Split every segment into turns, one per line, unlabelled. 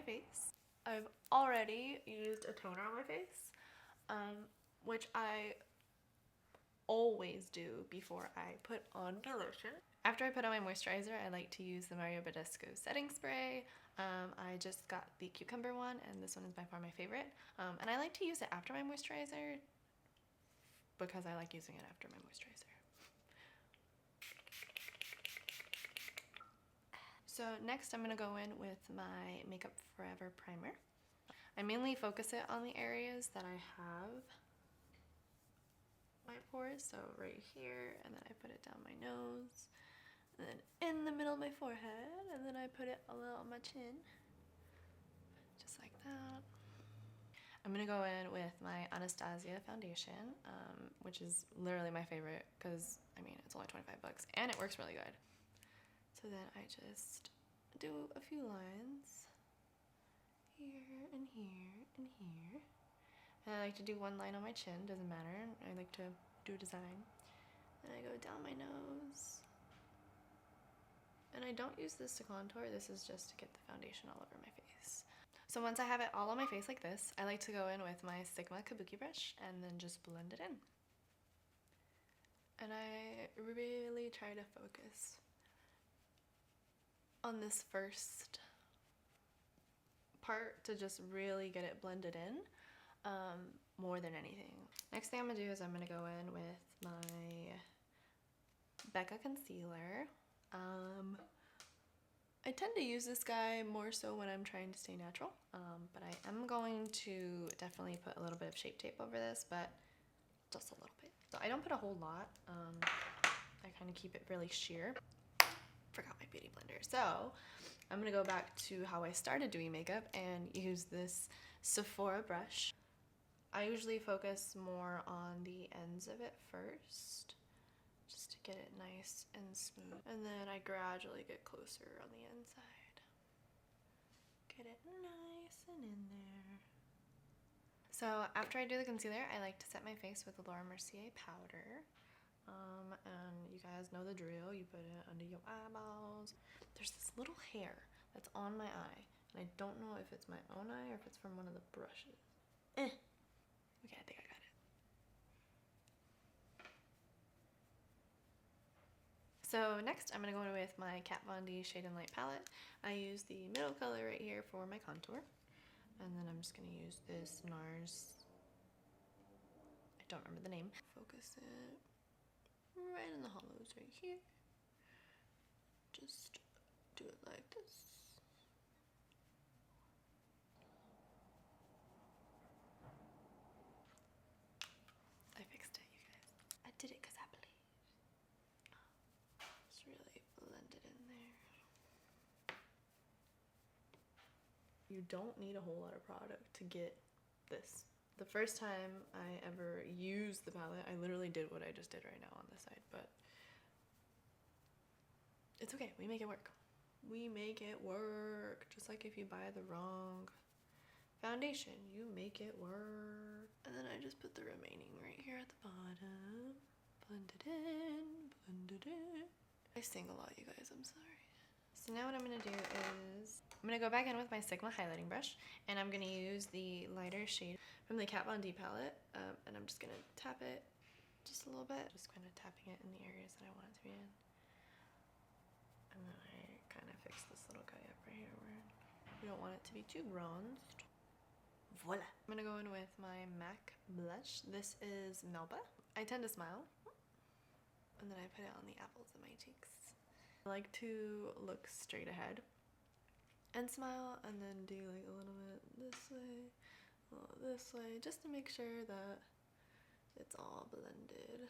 face. I've already used a toner on my face, which I always do before I put on the lotion. After I put on my moisturizer, I like to use the Mario Badescu setting spray. I just got the cucumber one, and this one is by far my favorite. And I like to use it after my moisturizer because I like using it after my moisturizer. So next I'm going to go in with my Makeup Forever primer. I mainly focus it on the areas that I have my pores, so right here, and then I put it down my nose, and then in the middle of my forehead, and then I put it a little on my chin, just like that. I'm gonna go in with my Anastasia foundation, which is literally my favorite because, I mean, it's only 25 bucks and it works really good. So then I just do a few lines here and here and here. And I like to do one line on my chin, doesn't matter. I like to do a design. And I go down my nose. And I don't use this to contour, this is just to get the foundation all over my face. So once I have it all on my face like this, I like to go in with my Sigma Kabuki brush and then just blend it in. And I really try to focus on this first part to just really get it blended in, more than anything. Next thing I'm gonna do is I'm gonna go in with my Becca concealer. I tend to use this guy more so when I'm trying to stay natural, but I am going to definitely put a little bit of Shape Tape over this, but just a little bit. So I don't put a whole lot. I kind of keep it really sheer. Forgot my beauty blender. So I'm gonna go back to how I started doing makeup and use this Sephora brush. I usually focus more on the ends of it first, just to get it nice and smooth. And then I gradually get closer on the inside. Get it nice and in there. So after I do the concealer, I like to set my face with the Laura Mercier powder. And you guys know the drill. You put it under your eyeballs. There's this little hair that's on my eye, and I don't know if it's my own eye or if it's from one of the brushes. Okay, I think I got it. So next I'm going to go in with my Kat Von D Shade and Light palette. I use the middle color right here for my contour. And then I'm just going to use this NARS, I don't remember the name. Focus it right in the hollows right here. Just do it like this. I fixed it, you guys. I did it because I believe. Just really blend it in there. You don't need a whole lot of product to get this. The first time I ever used the palette, I literally did what I just did right now on this side, but it's okay, we make it work. We make it work. Just like if you buy the wrong foundation, you make it work. And then I just put the remaining right here at the bottom. Blend it in, blend it in. I sing a lot, you guys, I'm sorry. So now what I'm gonna do is, I'm gonna go back in with my Sigma highlighting brush, and I'm gonna use the lighter shade from the Kat Von D palette, and I'm just gonna tap it just a little bit. Just kind of tapping it in the areas that I want it to be in. And then I kind of fix this little guy up right here where we don't want it to be too bronzed. Voila! I'm gonna go in with my MAC blush. This is Melba. I tend to smile, and then I put it on the apples of my cheeks. I like to look straight ahead and smile, and then do like a little bit this way, a little this way, just to make sure that it's all blended.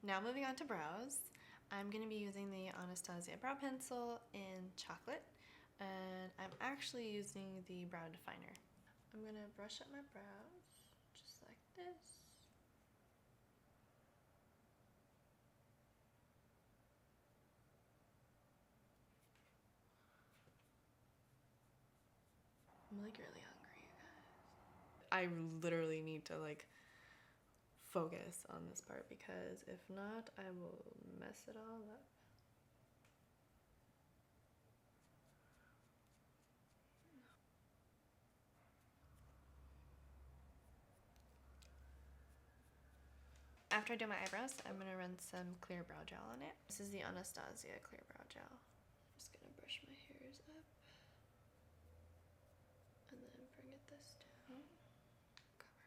Now moving on to brows. I'm going to be using the Anastasia brow pencil in chocolate, and I'm actually using the brow definer. I'm going to brush up my brows just like this. I'm like really hungry, you guys. I literally need to like focus on this part, because if not, I will mess it all up. After I do my eyebrows, I'm gonna run some clear brow gel on it. This is the Anastasia clear brow gel. I'm just gonna brush my hairs up and then bring it this down. Cover.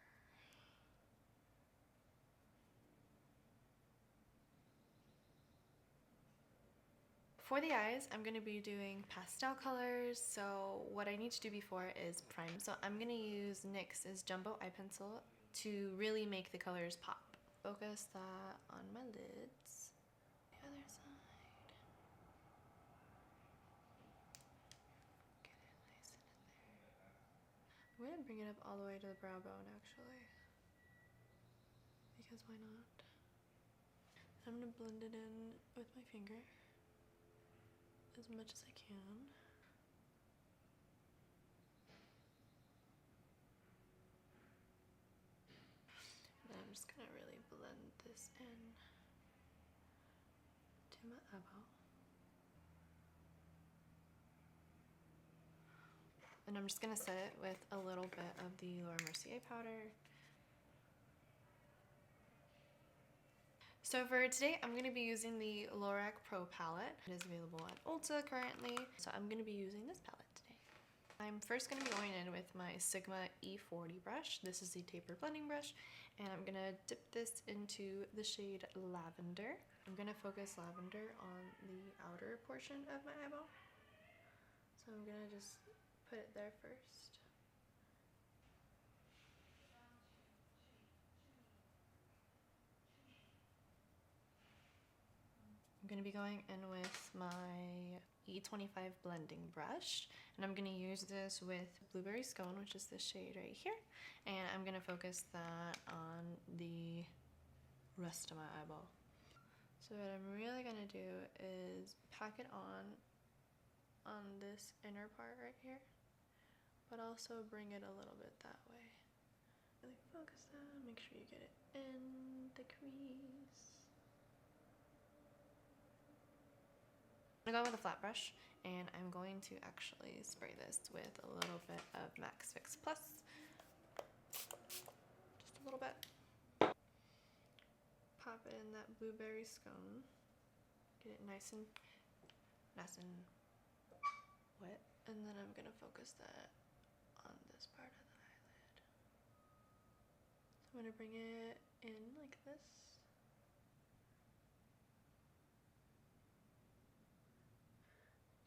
For the eyes, I'm going to be doing pastel colors, so what I need to do before is prime. So I'm going to use NYX's Jumbo Eye Pencil to really make the colors pop. Focus that on my lids. The other side. Get it nice and in there. I'm going to bring it up all the way to the brow bone actually, because why not? I'm going to blend it in with my finger as much as I can. And I'm just gonna really blend this in to my eyeball. And I'm just gonna set it with a little bit of the Laura Mercier powder. So for today, I'm going to be using the Lorac Pro palette. It is available at Ulta currently, so I'm going to be using this palette today. I'm first going to be going in with my Sigma E40 brush. This is the taper blending brush, and I'm going to dip this into the shade Lavender. I'm going to focus lavender on the outer portion of my eyeball. So I'm going to just put it there first. I'm going to be going in with my E25 blending brush, and I'm going to use this with Blueberry Scone, which is this shade right here, and I'm going to focus that on the rest of my eyeball. So what I'm really going to do is pack it on this inner part right here, but also bring it a little bit that way. Really focus that, make sure you get it in the crease. I'm gonna go with a flat brush, and I'm going to actually spray this with a little bit of Max Fix Plus. Just a little bit. Pop it in that blueberry scone. Get it nice and wet. And then I'm gonna focus that on this part of the eyelid. So I'm gonna bring it in like this.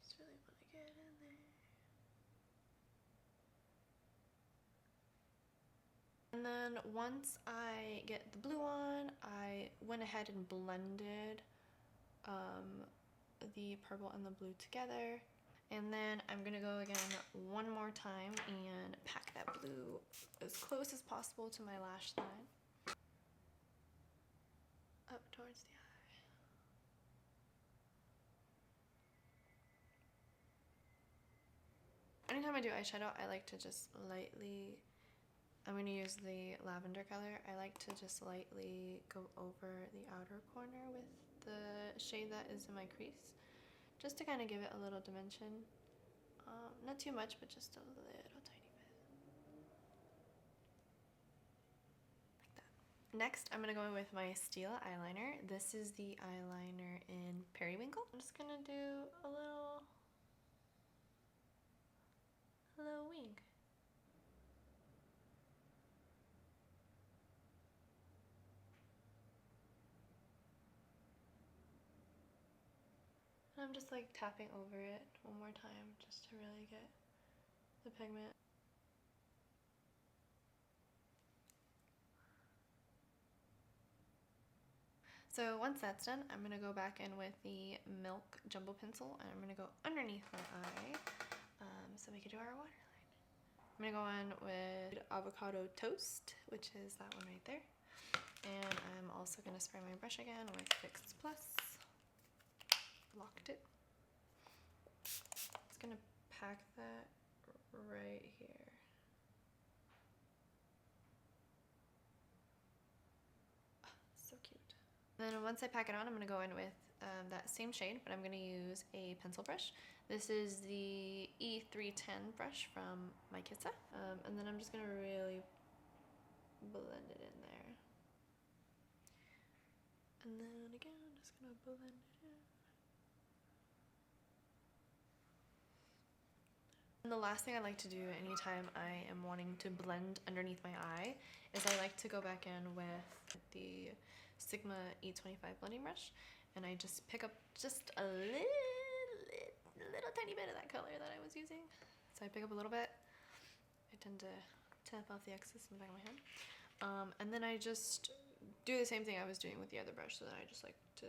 Just really want to get in there. And then once I get the blue on, I went ahead and blended the purple and the blue together. And then I'm gonna go again one more time and pack that blue as close as possible to my lash line. Up towards the eye. Anytime I do eyeshadow, I like to just lightly, I'm going to use the lavender color. I like to just lightly go over the outer corner with the shade that is in my crease, just to kind of give it a little dimension. Not too much, but just a little tiny bit. Like that. Next, I'm going to go with my Stila eyeliner. This is the eyeliner in Periwinkle. I'm just going to do a little wing. I'm just like tapping over it one more time just to really get the pigment. So once that's done, I'm going to go back in with the Milk Jumbo Pencil, and I'm going to go underneath my eye so we can do our waterline. I'm going to go in with Avocado Toast, which is that one right there. And I'm also going to spray my brush again with Fix Plus. Locked it. It's going to pack that right here. So cute. Then once I pack it on, I'm going to go in with that same shade, but I'm going to use a pencil brush. This is the E310 brush from my Kitsa. And then I'm just going to really blend it in there. And then again, I'm just gonna blend it in. And the last thing I like to do anytime I am wanting to blend underneath my eye is I like to go back in with the Sigma E25 blending brush, and I just pick up just a little tiny bit of that color that I was using. So I pick up a little bit. I tend to tap off the excess in the back of my hand. And then I just do the same thing I was doing with the other brush, so then I just like to...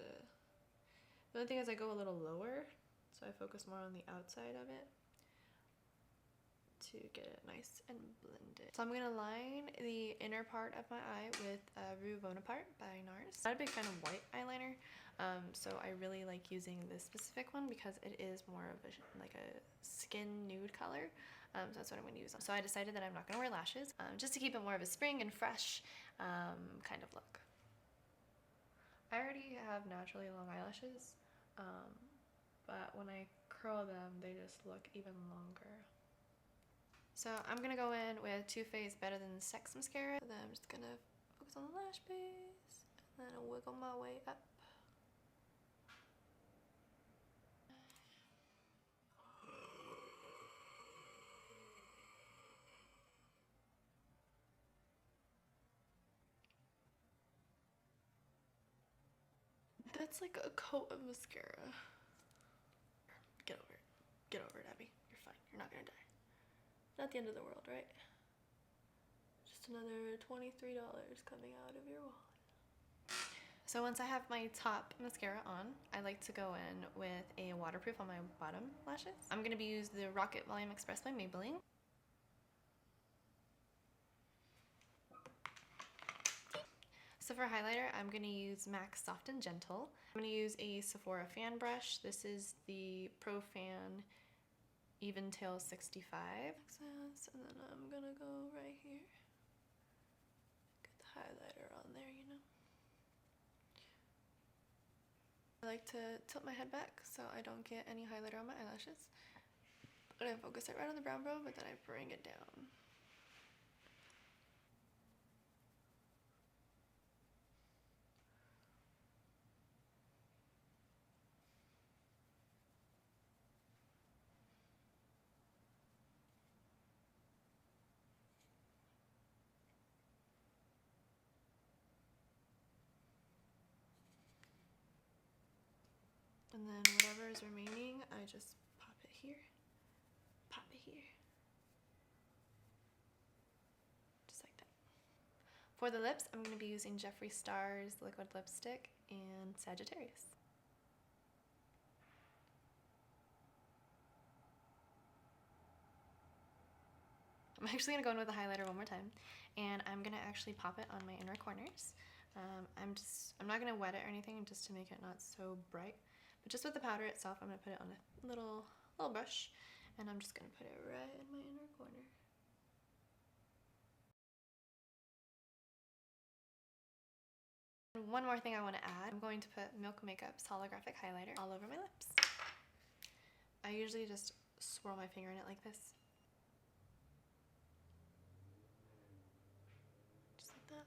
The only thing is I go a little lower, so I focus more on the outside of it to get it nice and blended. So I'm gonna line the inner part of my eye with Rue Bonaparte by NARS. I'm not a big fan of white eyeliner, so I really like using this specific one because it is more of a like a skin nude color. So that's what I'm gonna use. So I decided that I'm not gonna wear lashes, just to keep it more of a spring and fresh kind of look. I already have naturally long eyelashes, but when I curl them, they just look even longer. So I'm gonna go in with Too Faced Better Than Sex mascara. Then I'm just gonna focus on the lash base and then I'll wiggle my way up. That's like a coat of mascara. Get over it. Get over it, Abby. You're fine. You're not gonna die. Not the end of the world, right? Just another $23 coming out of your wallet. So once I have my top mascara on, I like to go in with a waterproof on my bottom lashes. I'm going to be using the Rocket Volume Express by Maybelline. So for highlighter, I'm going to use MAC Soft and Gentle. I'm going to use a Sephora fan brush. This is the Pro Fan Eventail 65. And then I'm going to go right here. Get the highlighter on there, you know. I like to tilt my head back so I don't get any highlighter on my eyelashes. But I focus it right on the brown bone, but then I bring it down. And then whatever is remaining, I just pop it here, pop it here. Just like that. For the lips, I'm going to be using Jeffree Star's Liquid Lipstick and Sagittarius. I'm actually going to go in with a highlighter one more time, and I'm going to actually pop it on my inner corners. I'm not going to wet it or anything just to make it not so bright. But just with the powder itself, I'm going to put it on a little brush, and I'm just going to put it right in my inner corner. And one more thing I want to add, I'm going to put Milk Makeup's holographic highlighter all over my lips. I usually just swirl my finger in it like this. Just like that.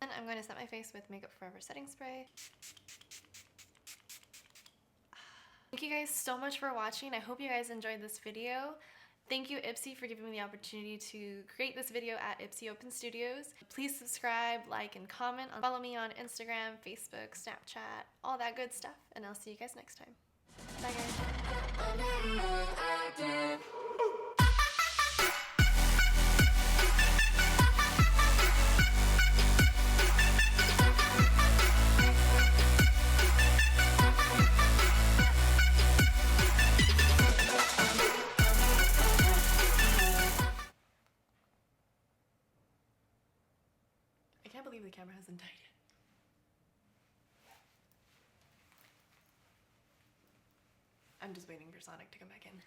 And I'm going to set my face with Makeup Forever setting spray. Thank you guys so much for watching. I hope you guys enjoyed this video. Thank you, Ipsy, for giving me the opportunity to create this video at Ipsy Open Studios. Please subscribe, like, and comment. Follow me on Instagram, Facebook, Snapchat, all that good stuff. And I'll see you guys next time. Bye, guys. I can't believe the camera hasn't died yet. I'm just waiting for Sonic to come back in.